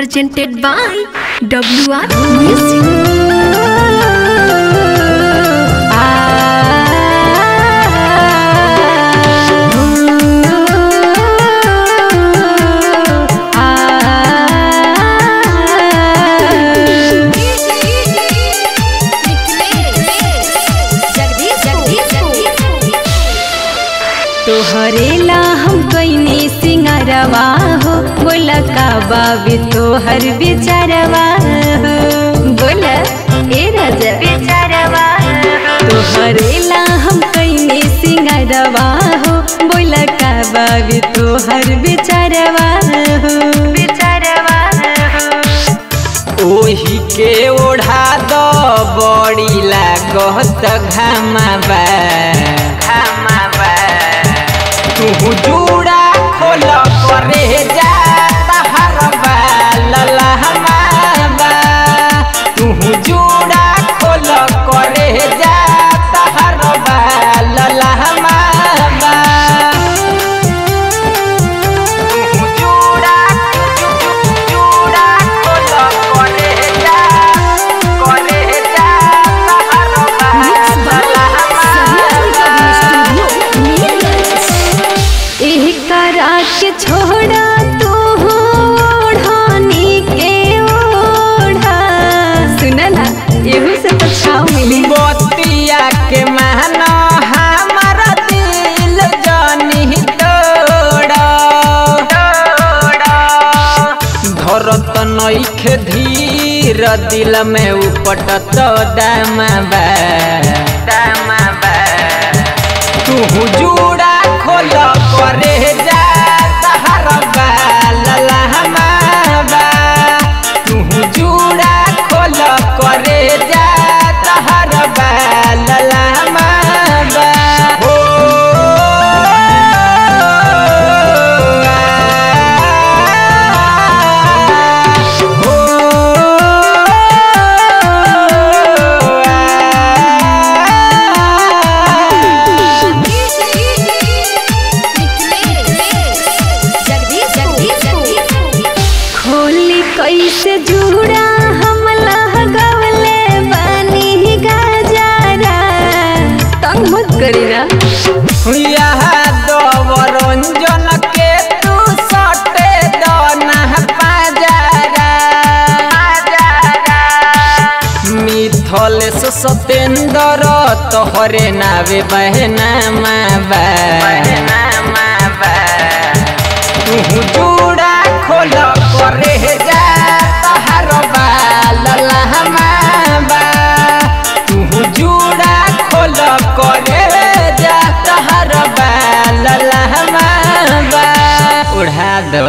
presented by WR Music. तोहरेला हम कईने सिंगारवा हो बोला का बाबी तोहर बेचारवा हो बोला ए राजा बेचारवा तोहरेला हम कईने सिंगारवा हो बोला का बाबी तोहर बेचारवा हो बेचारवा ओही के ओढ़ा दो बड़ी लागत घामाबा तू जूड़ा खोल करे जा तहरबा ललहमाबा तू जूड़ा खोल करे जा तहरबा ललहमाबा तू जूड़ा खोल करे जा तहरबा करा के छोड़ा तू ओढ़ानी के ओढ़ा सुना ना एहू से तो छाव मिली बतिया के महना हमारा दिल जानी तोड़ा धरत नइखे धीर दिल में उपटत दामाबा तू जूड़ा खोल करे जा तहरबा ललहमाबा तू जूड़ा खोल करे जा तहरबा ललहमाबा हो कैसे जुड़ा हम लगवले बानी गजारा तंग मत करी ना रंजन के तू सटे दना पाजारा मिथल सतेंद्र तोहरे नावे बहना माबा तू जूड़ा खोल करे जा तहरबा ललहमाबा तू जूड़ा खोल करे जा तहरबा ललहमाबा उड़ा दो।